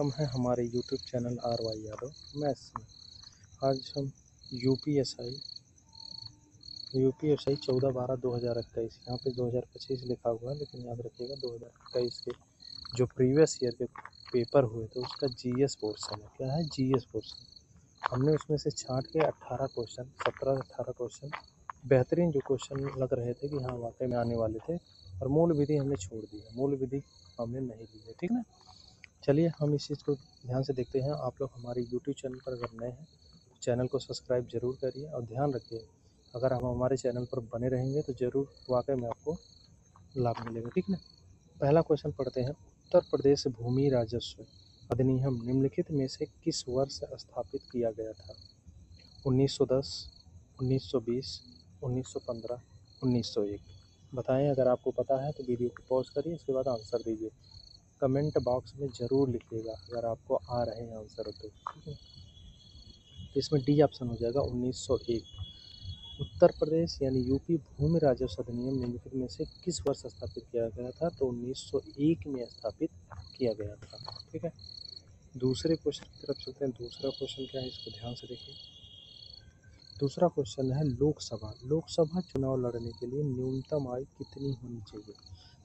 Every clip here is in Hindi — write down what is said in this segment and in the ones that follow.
वेलकम है हमारे YouTube channel RY Yadav maths में। आज हम यूपीएसआई 14/12/2021, यहाँ पे 2025 लिखा हुआ है लेकिन याद रखिएगा 2021 के जो प्रीवियस ईयर के पेपर हुए थे उसका जीएस पोर्शन है। क्या है? GS portion. हमने उसमें से छांट के 18 क्वेश्चन 17-18 क्वेश्चन बेहतरीन जो क्वेश्चन लग रहे थे कि हाँ वाकई में आने वाले थे, और मूल विधि हमने छोड़ दी है, मूल विधि हमने नहीं ली है। ठीक ना? चलिए हम इस चीज़ को ध्यान से देखते हैं। आप लोग हमारे यूट्यूब चैनल पर अगर नए हैं तो चैनल को सब्सक्राइब जरूर करिए, और ध्यान रखिए अगर हम हमारे चैनल पर बने रहेंगे तो ज़रूर वाकई में आपको लाभ मिलेगा। ठीक ना? पहला क्वेश्चन पढ़ते हैं। उत्तर प्रदेश भूमि राजस्व अधिनियम निम्नलिखित में से किस वर्ष स्थापित किया गया था? 1910, 1920, 1915, 1901। बताएं। अगर आपको पता है तो वीडियो को पॉज करिए, इसके बाद आंसर दीजिए। कमेंट बॉक्स में ज़रूर लिखिएगा अगर आपको आ रहे हैं आंसर तो। ठीक है, तो इसमें डी ऑप्शन हो जाएगा 1901। उत्तर प्रदेश यानी यूपी भूमि राजस्व अधिनियम निम्नलिखित में से किस वर्ष स्थापित किया गया था? तो 1901 में स्थापित किया गया था। ठीक है, दूसरे क्वेश्चन की तरफ चलते हैं। दूसरा क्वेश्चन क्या है, इसको ध्यान से देखिए। दूसरा क्वेश्चन है लोकसभा। लोकसभा चुनाव लड़ने के लिए न्यूनतम आयु कितनी होनी चाहिए?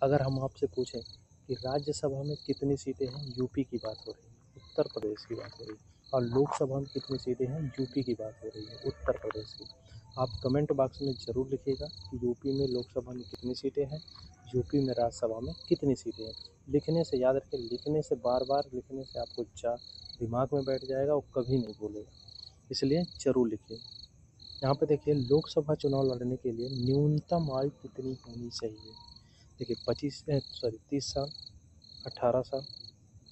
अगर हम आपसे पूछें कि राज्यसभा में कितनी सीटें हैं, यूपी की बात हो रही है, उत्तर प्रदेश की बात हो रही है, और लोकसभा में कितनी सीटें हैं, यूपी की बात हो रही है, उत्तर प्रदेश की। आप कमेंट बॉक्स में ज़रूर लिखिएगा कि यूपी में लोकसभा में कितनी सीटें हैं, यूपी में राज्यसभा में कितनी सीटें हैं। लिखने से याद रखें, लिखने से बार बार लिखने से आपको दिमाग में बैठ जाएगा और कभी नहीं भूलेगा, इसलिए ज़रूर लिखिए। यहाँ पे देखिए, लोकसभा चुनाव लड़ने के लिए न्यूनतम आयु कितनी होनी चाहिए? देखिए 30 साल, 18 साल,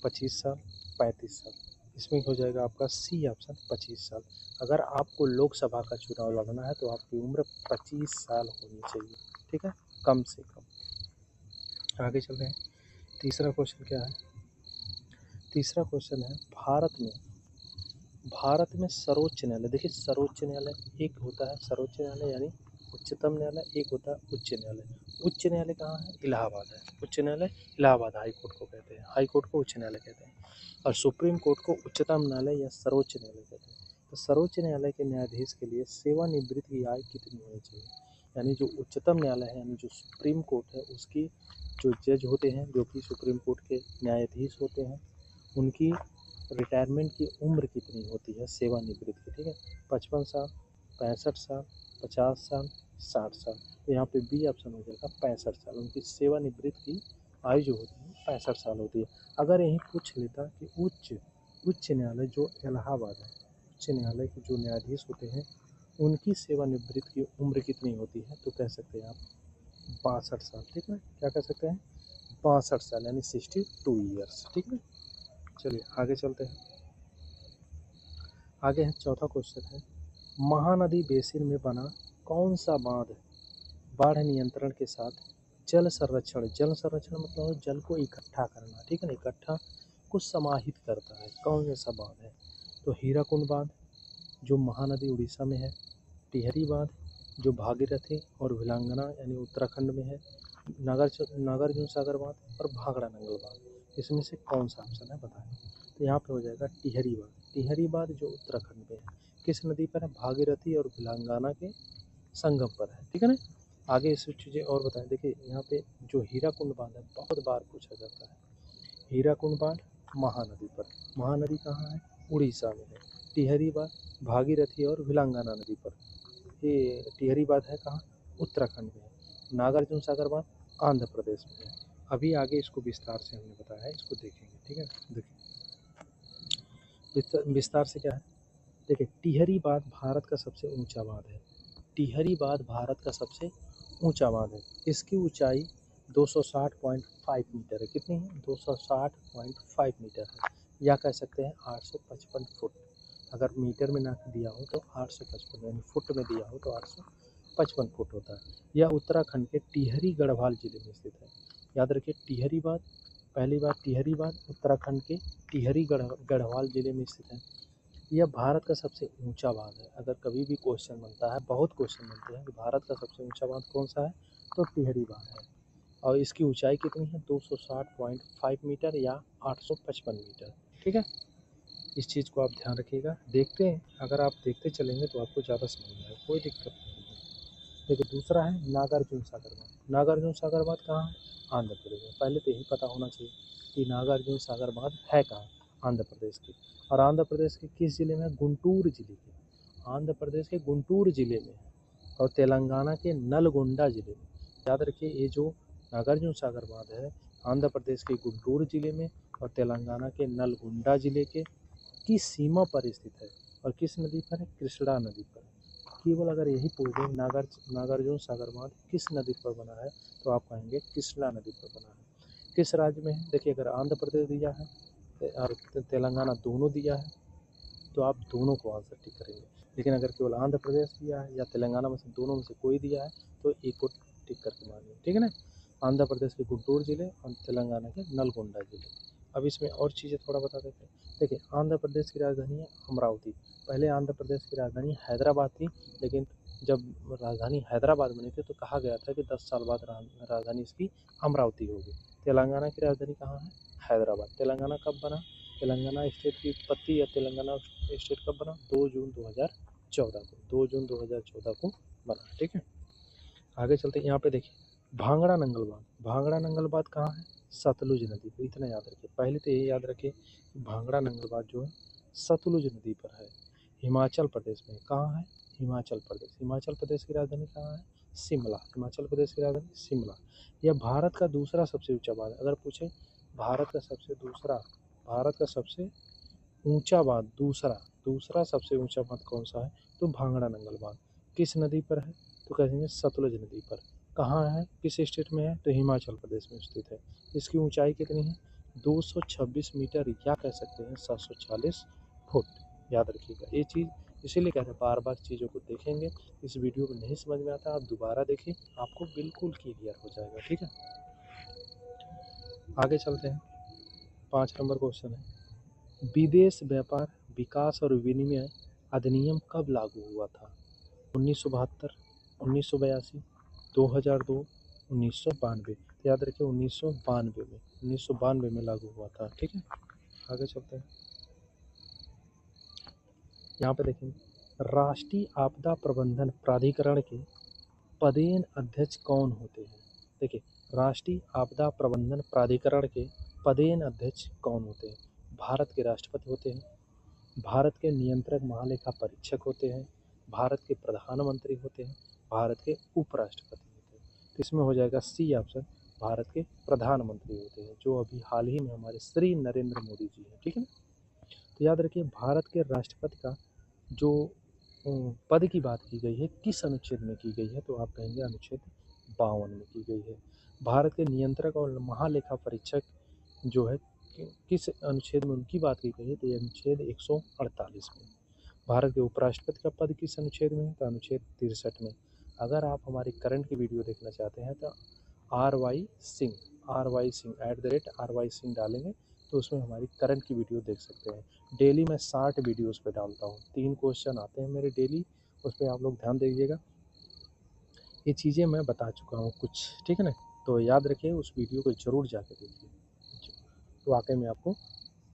25 साल, 35 साल। इसमें हो जाएगा आपका सी ऑप्शन 25 साल। अगर आपको लोकसभा का चुनाव लड़ना है तो आपकी उम्र 25 साल होनी चाहिए। ठीक है, कम से कम। आगे चल रहे हैं। तीसरा क्वेश्चन क्या है? तीसरा क्वेश्चन है भारत में सर्वोच्च न्यायालय। देखिए सर्वोच्च न्यायालय एक होता है, सर्वोच्च न्यायालय यानी उच्चतम न्यायालय, एक होता है उच्च न्यायालय। उच्च न्यायालय कहाँ है? इलाहाबाद है। उच्च न्यायालय इलाहाबाद हाई कोर्ट को कहते हैं, हाई कोर्ट को उच्च न्यायालय कहते हैं, और सुप्रीम कोर्ट को उच्चतम न्यायालय या सर्वोच्च न्यायालय कहते हैं। तो सर्वोच्च न्यायालय के न्यायाधीश के लिए सेवानिवृत्त की आयु कितनी होनी चाहिए? यानी जो उच्चतम न्यायालय है, यानी जो सुप्रीम कोर्ट है, उसकी जो जज होते हैं, जो कि सुप्रीम कोर्ट के न्यायाधीश होते हैं, उनकी रिटायरमेंट की उम्र कितनी होती है सेवानिवृत्त की? ठीक है, 55 साल, 65 साल, 50 साल, 60 साल। तो यहाँ पे बी ऑप्शन हो जाएगा 65 साल। उनकी सेवानिवृत्त की आयु जो होती है 65 साल होती है। अगर यही पूछ लेता कि उच्च न्यायालय जो इलाहाबाद है, उच्च न्यायालय के जो न्यायाधीश होते हैं उनकी सेवानिवृत्त की उम्र कितनी होती है, तो कह सकते हैं आप 62 साल। ठीक है, क्या कह सकते हैं? 62 साल यानी 62 ईयर्स। ठीक है, चलिए आगे चलते हैं। आगे है चौथा क्वेश्चन है, महानदी बेसिन में बना कौन सा बांध बाढ़ नियंत्रण के साथ जल संरक्षण मतलब जल को इकट्ठा करना, ठीक है ना, इकट्ठा को समाहित करता है, कौन सा बांध है? तो हीराकुंड बांध जो महानदी उड़ीसा में है, टिहरी बांध जो भागीरथी और भिलांगना यानी उत्तराखंड में है, नागार्जुन सागर बांध और भाखड़ा नंगल बांध। इसमें से कौन सा ऑप्शन है बताएं? तो यहाँ पे हो जाएगा टिहरी बांध। टिहरी बांध जो उत्तराखंड में है, किस नदी पर है? भागीरथी और भिलांगना के संगम पर है। ठीक है ना? आगे इस चीज़ें और बताएं। देखिए यहाँ पे जो हीराकुंड बांध है बहुत बार पूछा जाता है। हीराकुंड बांध महानदी पर, महानदी कहाँ है? उड़ीसा में है। टिहरी बांध भागीरथी और भिलांगना नदी पर। ये टिहरी बांध है कहाँ? उत्तराखंड में है। नागार्जुन सागर बांध आंध्र प्रदेश में है। अभी आगे इसको विस्तार से हमने बताया है, इसको देखेंगे। ठीक है, देखिए विस्तार से क्या है। देखिए टिहरी बांध भारत का सबसे ऊंचा बांध है। टिहरी बांध भारत का सबसे ऊंचा बांध है। इसकी ऊंचाई 260.5 मीटर है। कितनी है? 260.5 मीटर है, या कह सकते हैं 855 फुट। अगर मीटर में ना दिया हो तो 855, यानी फुट में दिया हो तो 855 फुट होता है। यह उत्तराखंड के टिहरी गढ़वाल जिले में स्थित है। याद रखिए टिहरी बांध, पहली बात टिहरी बांध उत्तराखंड के टिहरी गढ़वाल जिले में स्थित है। यह भारत का सबसे ऊंचा बांध है। अगर कभी भी क्वेश्चन बनता है, बहुत क्वेश्चन बनते हैं कि भारत का सबसे ऊंचा बांध कौन सा है, तो टिहरी बांध है। और इसकी ऊंचाई कितनी है? 260.5 मीटर या 855 मीटर। ठीक है, इस चीज़ को आप ध्यान रखिएगा। देखते हैं, अगर आप देखते चलेंगे तो आपको ज़्यादा समझ में आएगा, कोई दिक्कत नहीं है। देखिए दूसरा है नागार्जुन सागर बांध। नागार्जुन सागर बांध कहाँ है? आंध्र प्रदेश में। पहले तो यही पता होना चाहिए कि नागार्जुन सागर बांध है कहाँ? आंध्र प्रदेश की। और आंध्र प्रदेश के किस जिले में? गुंटूर जिले के। आंध्र प्रदेश के गुंटूर जिले में है और तेलंगाना के नलगोंडा जिले में। याद रखिए, ये जो नागार्जुन सागर बांध है आंध्र प्रदेश के गुंटूर जिले में और तेलंगाना के नलगोंडा जिले के की सीमा पर स्थित है। और किस नदी पर है? कृष्णा नदी पर। केवल अगर यही पूछ दें नागार्जुन सागर बांध किस नदी पर बना है, तो आप कहेंगे कृष्णा नदी पर बना है। किस राज्य में है? देखिए, अगर आंध्र प्रदेश दिया है और तेलंगाना दोनों दिया है तो आप दोनों को आंसर टिक करेंगे। लेकिन अगर केवल आंध्र प्रदेश दिया है या तेलंगाना में से दोनों में से कोई दिया है तो एक को टिक करके मानिए, ठीक है ना। आंध्र प्रदेश के गुंटूर जिले और तेलंगाना के नलगोंडा जिले। अब इसमें और चीज़ें थोड़ा बता देते हैं। देखिए, आंध्र प्रदेश की राजधानी है अमरावती। पहले आंध्र प्रदेश की राजधानी हैदराबाद थी, लेकिन जब राजधानी हैदराबाद बनी थी तो कहा गया था कि 10 साल बाद राजधानी इसकी अमरावती होगी। तेलंगाना की राजधानी कहाँ है? हैदराबाद। तेलंगाना कब बना? तेलंगाना स्टेट की उत्पत्ति या तेलंगाना स्टेट कब बना? 2 जून 2014 को। 2 जून 2014 को बना, ठीक है। आगे चलते हैं, यहाँ पे देखिए भांगड़ा नंगल बांध। भांगड़ा नंगल बांध कहाँ है? सतलुज नदी पर। इतना याद रखिए, पहले तो ये याद रखिए कि भांगड़ा नंगल बांध जो है सतलुज नदी पर है, हिमाचल प्रदेश में। कहाँ है? हिमाचल प्रदेश। हिमाचल प्रदेश की राजधानी कहाँ है? शिमला। हिमाचल प्रदेश की राजधानी शिमला। यह भारत का दूसरा सबसे ऊंचा बांध। अगर पूछे भारत का सबसे ऊंचा बांध, दूसरा सबसे ऊंचा बांध कौन सा है, तो भांगड़ा नंगल बांध। किस नदी पर है, तो कहेंगे सतलुज नदी पर। कहाँ है, किस स्टेट में है, तो हिमाचल प्रदेश में स्थित है। इसकी ऊंचाई कितनी है? 226 मीटर या कह सकते हैं 740 फुट। याद रखिएगा ये चीज़, इसीलिए कहते हैं बार बार चीज़ों को देखेंगे। इस वीडियो को नहीं समझ में आता, आप दोबारा देखें, आपको बिल्कुल क्लियर हो जाएगा, ठीक है। आगे चलते हैं, 5 नंबर क्वेश्चन है, विदेश व्यापार विकास और विनिमय अधिनियम कब लागू हुआ था? 1972, 1982, 2002, 1992। तो याद रखिए 1992 में लागू हुआ था, ठीक है। आगे चलते हैं, यहाँ पे देखेंगे राष्ट्रीय आपदा प्रबंधन प्राधिकरण के पदेन अध्यक्ष कौन होते हैं? देखिए, राष्ट्रीय आपदा प्रबंधन प्राधिकरण के पदेन अध्यक्ष कौन होते हैं? भारत के राष्ट्रपति होते हैं, भारत के नियंत्रक महालेखा परीक्षक होते हैं, भारत के प्रधानमंत्री होते हैं, भारत के उपराष्ट्रपति होते हैं। तो इसमें हो जाएगा सी ऑप्शन, भारत के प्रधानमंत्री होते हैं, जो अभी हाल ही में हमारे श्री नरेंद्र मोदी जी हैं, ठीक है ना। तो याद रखिए, भारत के राष्ट्रपति का जो पद की बात की गई है किस अनुच्छेद में की गई है, तो आप कहेंगे अनुच्छेद 52 में की गई है। भारत के नियंत्रक और महालेखा परीक्षक जो है किस अनुच्छेद में उनकी बात की गई है, तो ये अनुच्छेद 148 में। भारत के उपराष्ट्रपति का पद किस अनुच्छेद में है, तो अनुच्छेद 63 में। अगर आप हमारी करंट की वीडियो देखना चाहते हैं तो RY सिंह @RY सिंह डालेंगे तो उसमें हमारी करंट की वीडियो देख सकते हैं। डेली मैं 60 वीडियोस पे डालता हूँ, 3 क्वेश्चन आते हैं मेरे डेली, उस पर आप लोग ध्यान दीजिएगा। ये चीज़ें मैं बता चुका हूँ कुछ, ठीक है ना। तो याद रखिए, उस वीडियो को ज़रूर जाकर देखिए, तो वाकई में आपको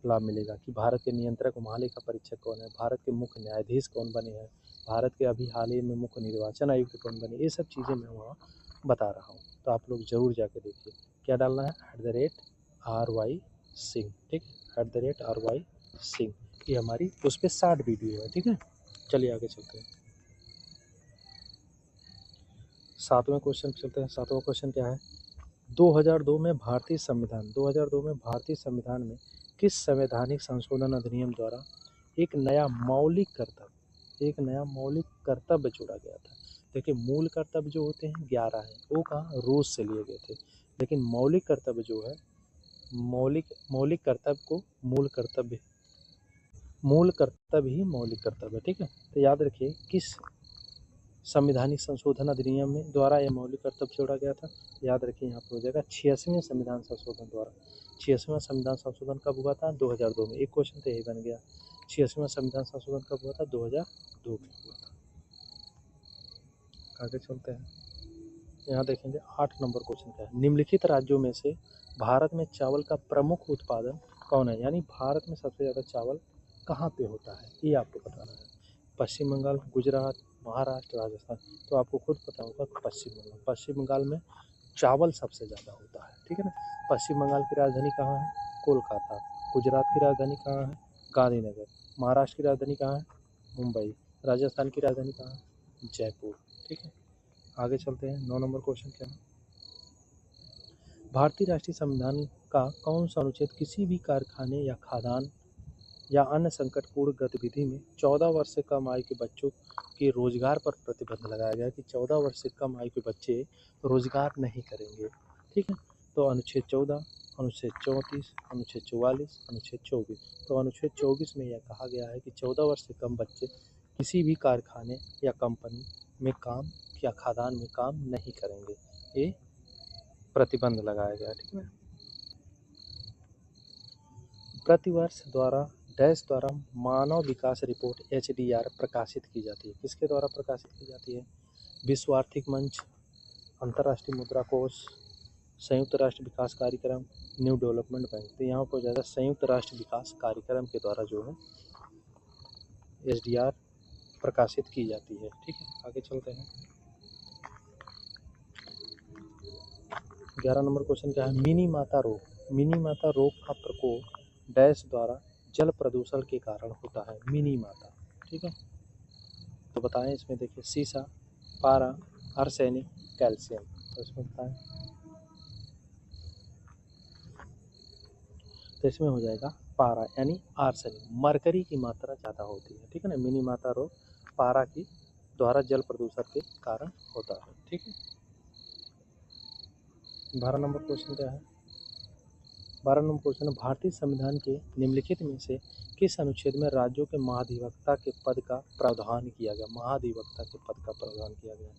लाभ मिलेगा कि भारत के नियंत्रक और महालेखा परीक्षक कौन है, भारत के मुख्य न्यायाधीश कौन बने हैं, भारत के अभी हाल ही में मुख्य निर्वाचन आयुक्त कौन बने, ये सब चीज़ें मैं वहाँ बता रहा हूँ। तो आप लोग ज़रूर जाकर देखिए। क्या डालना है? @RY सिंह, ठीक है, @RY सिंह। ये हमारी उस पर 60 वीडियो है, ठीक है। चलिए आगे चलते हैं, 7वें क्वेश्चन चलते हैं। 7वां क्वेश्चन क्या है? 2002 में भारतीय संविधान में किस संवैधानिक संशोधन अधिनियम द्वारा एक नया मौलिक कर्तव्य जोड़ा गया था? देखिए, मूल कर्तव्य जो होते हैं 11 हैं, वो कहाँ रूस से लिए गए थे, लेकिन मौलिक कर्तव्य जो है मौलिक कर्तव्य को मूल कर्तव्य ही मौलिक कर्तव्य, ठीक है। तो याद रखिए, किस संवैधानिक संशोधन अधिनियम में द्वारा यह मौलिक कर्तव्य जोड़ा गया था? याद रखिए, यहाँ पर हो जाएगा 86वें संविधान संशोधन द्वारा। 86वां संविधान संशोधन कब हुआ था? 2002 में। एक क्वेश्चन तो यही बन गया, 86वां संविधान संशोधन कब हुआ था? 2002 में हुआ था। आगे चलते हैं, यहाँ देखेंगे 8 नंबर क्वेश्चन क्या है? निम्नलिखित राज्यों में से भारत में चावल का प्रमुख उत्पादन कौन है, यानी भारत में सबसे ज़्यादा चावल कहाँ पे होता है, ये आपको बताना है। पश्चिम बंगाल, गुजरात, महाराष्ट्र, राजस्थान। तो आपको खुद पता होगा पश्चिम बंगाल। पश्चिम बंगाल में चावल सबसे ज़्यादा होता है, ठीक है ना। पश्चिम बंगाल की राजधानी कहाँ है, कोलकाता। गुजरात की राजधानी कहाँ है, गांधीनगर। महाराष्ट्र की राजधानी कहाँ है, मुंबई। राजस्थान की राजधानी कहाँ है, जयपुर। ठीक है, आगे चलते हैं। 9 नंबर क्वेश्चन क्या है, भारतीय राष्ट्रीय संविधान का कौन सा अनुच्छेद किसी भी कारखाने या खदान या अन्य संकटपूर्ण गतिविधि में 14 वर्ष से कम आयु के बच्चों के रोजगार पर प्रतिबंध लगाया गया कि 14 वर्ष से कम आयु के बच्चे रोजगार नहीं करेंगे। ठीक है, तो अनुच्छेद 14, अनुच्छेद 34, अनुच्छेद 44, अनुच्छेद 24। तो अनुच्छेद 24 में यह कहा गया है कि 14 वर्ष से कम बच्चे किसी भी कारखाने या कंपनी में काम या खदान में काम नहीं करेंगे, ये प्रतिबंध लगाया गया। ठीक है, प्रतिवर्ष द्वारा डैश द्वारा मानव विकास रिपोर्ट HDR प्रकाशित की जाती है। किसके द्वारा प्रकाशित की जाती है, विश्व आर्थिक मंच, अंतर्राष्ट्रीय मुद्रा कोष, संयुक्त राष्ट्र विकास कार्यक्रम, न्यू डेवलपमेंट बैंक। तो यहाँ पर हो जाएगा संयुक्त राष्ट्र विकास कार्यक्रम के द्वारा जो है HDR प्रकाशित की जाती है। ठीक है, आगे चलते हैं। 11 नंबर क्वेश्चन क्या है, मिनी माता रोग। मिनी माता रोग का प्रकोप डैश द्वारा जल प्रदूषण के कारण होता है, मिनी माता। ठीक है, तो बताएं इसमें, देखिए सीसा, पारा, आर्सेनिक, कैल्शियम। तो इसमें बताएं, तो इसमें हो जाएगा पारा यानी आर्सेनिक, मरकरी की मात्रा ज़्यादा होती है। ठीक है ना, मिनी माता रोग पारा की द्वारा जल प्रदूषण के कारण होता है। ठीक है, 12 नंबर क्वेश्चन क्या है, 12 नंबर क्वेश्चन है, भारतीय संविधान के निम्नलिखित में से किस अनुच्छेद में राज्यों के महाधिवक्ता के पद का प्रावधान किया गया। महाधिवक्ता के पद का प्रावधान किया गया,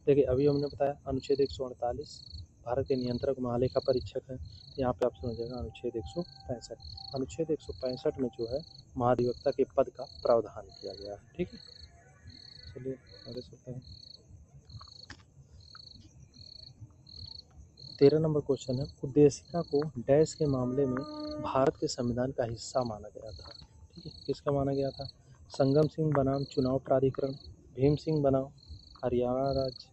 देखिए अभी हमने बताया अनुच्छेद 148 भारत के नियंत्रक महालेखा परीक्षक है। यहाँ पे ऑप्शन हो जाएगा अनुच्छेद 165। अनुच्छेद 165 में जो है महाधिवक्ता के पद का प्रावधान किया गया है। ठीक है, चलिए आगे चलते हैं। 13 नंबर क्वेश्चन है, उद्देशिका को डैश के मामले में भारत के संविधान का हिस्सा माना गया था। ठीक है, किसका माना गया था, संगम सिंह बनाम चुनाव प्राधिकरण, भीम सिंह बनाम हरियाणा राज्य,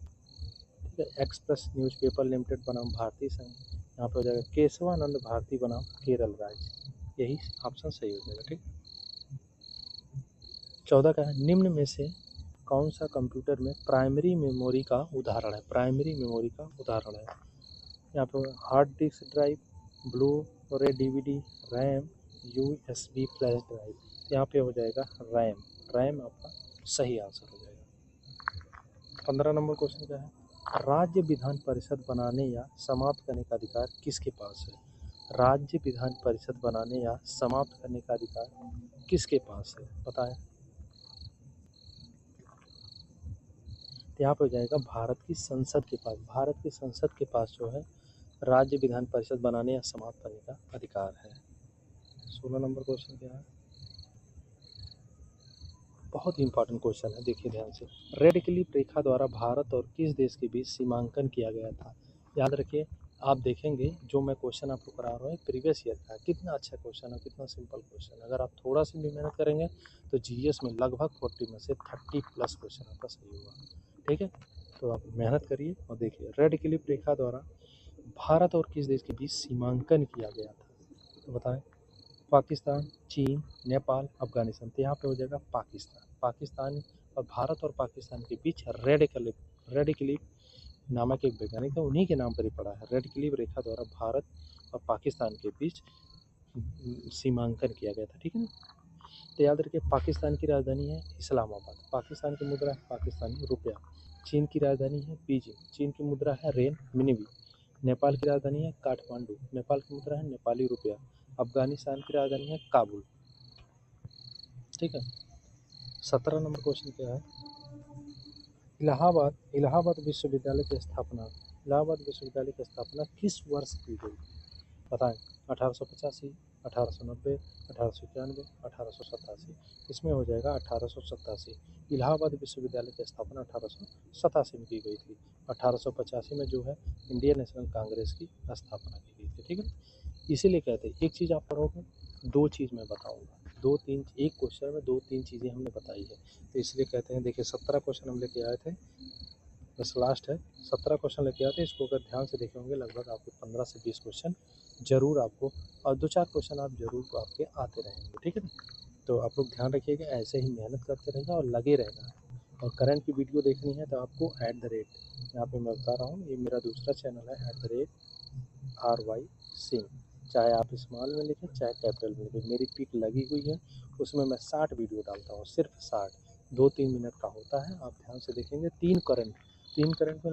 ठीक है, एक्सप्रेस न्यूज़पेपर लिमिटेड बनाम भारतीय संघ। यहाँ पर हो जाएगा केशवानंद भारती बनाम केरल राज्य, यही ऑप्शन सही हो जाएगा। ठीक, 14 का है, निम्न में से कौन सा कंप्यूटर में प्राइमरी मेमोरी का उदाहरण है। प्राइमरी मेमोरी का उदाहरण है, यहाँ पर हार्ड डिस्क ड्राइव, ब्लू रे DVD, RAM, USB flash drive. यहाँ पे हो जाएगा रैम। रैम आपका सही आंसर हो जाएगा। 15 नंबर क्वेश्चन क्या है, राज्य विधान परिषद बनाने या समाप्त करने का अधिकार किसके पास है। राज्य विधान परिषद बनाने या समाप्त करने का अधिकार किसके पास है, बताएं। तो यहाँ पे हो जाएगा भारत की संसद के पास। भारत की संसद के पास जो है राज्य विधान परिषद बनाने या समाप्त करने का अधिकार है। 16 नंबर क्वेश्चन क्या है, बहुत इंपॉर्टेंट क्वेश्चन है, देखिए ध्यान से। रेड क्लिफ रेखा द्वारा भारत और किस देश के बीच सीमांकन किया गया था। याद रखिए, आप देखेंगे जो मैं क्वेश्चन आपको करा रहा हूँ प्रीवियस ईयर का, कितना अच्छा क्वेश्चन है, कितना सिंपल क्वेश्चन है। अगर आप थोड़ा सी भी मेहनत करेंगे तो GS में लगभग 40 में से 30+ क्वेश्चन आपका सही होगा। ठीक है, तो आप मेहनत करिए और देखिए, रेड क्लिफ रेखा द्वारा भारत और किस देश के बीच सीमांकन किया गया था, तो बताएं। पाकिस्तान, चीन, नेपाल, अफगानिस्तान। तो यहाँ पे हो जाएगा पाकिस्तान। पाकिस्तान और भारत और पाकिस्तान के बीच रेड क्लिफ नामक एक वैज्ञानिक है, उन्हीं के नाम पर ही पड़ा है। रेड क्लिफ रेखा द्वारा भारत और पाकिस्तान के बीच सीमांकन किया गया था। ठीक है ना, तो याद रखिए, पाकिस्तान की राजधानी है इस्लामाबाद, पाकिस्तान की मुद्रा है पाकिस्तानी रुपया। चीन की राजधानी है बीजिंग, चीन की मुद्रा है रेन मिनवी। नेपाल की राजधानी है काठमांडू, नेपाल की मुद्रा है नेपाली रुपया। अफगानिस्तान की राजधानी है काबुल। ठीक है, 17 नंबर क्वेश्चन क्या है, इलाहाबाद विश्वविद्यालय की स्थापना, इलाहाबाद विश्वविद्यालय की स्थापना किस वर्ष की गई, बताएं। 1885, 1890, 1891, 1887। इसमें हो जाएगा 1887। इलाहाबाद विश्वविद्यालय की स्थापना 1887 में की गई थी। 1885 में जो है इंडियन नेशनल कांग्रेस की स्थापना की गई थी। ठीक है, इसीलिए कहते हैं एक चीज़ आप पढ़ोगे दो चीज़ मैं बताऊँगा, 2-3 एक क्वेश्चन में 2-3 चीज़ें हमने बताई है। तो इसलिए कहते हैं देखिए 17 क्वेश्चन हम लेके आए थे, बस लास्ट है 17 क्वेश्चन लेके आए थे। इसको अगर ध्यान से देखे होंगे लगभग आपको 15 से 20 क्वेश्चन ज़रूर आपको और 2-4 क्वेश्चन आप ज़रूर आपके आते रहेंगे, ठीक है ना? तो आप लोग ध्यान रखिएगा, ऐसे ही मेहनत करते रहिएगा और लगे रहना। और करंट की वीडियो देखनी है तो आपको यहाँ पे मैं बता रहा हूँ, ये मेरा दूसरा चैनल है RY सिंह। चाहे आप स्मॉल में लिखें चाहे कैपिटल में लिखें, मेरी पिक लगी हुई है, उसमें मैं 60 वीडियो डालता हूँ, सिर्फ 60, 2-3 मिनट का होता है। आप ध्यान से देखेंगे। 3 करंट में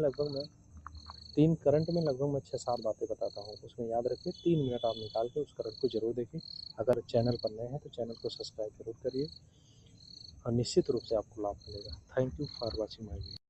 लगभग मैं 6-7 बातें बताता हूँ, उसमें याद रखिए 3 मिनट आप निकाल के उस करंट को जरूर देखें। अगर चैनल पर नए हैं तो चैनल को सब्सक्राइब जरूर करिए और निश्चित रूप से आपको लाभ मिलेगा। Thank you for watching my video.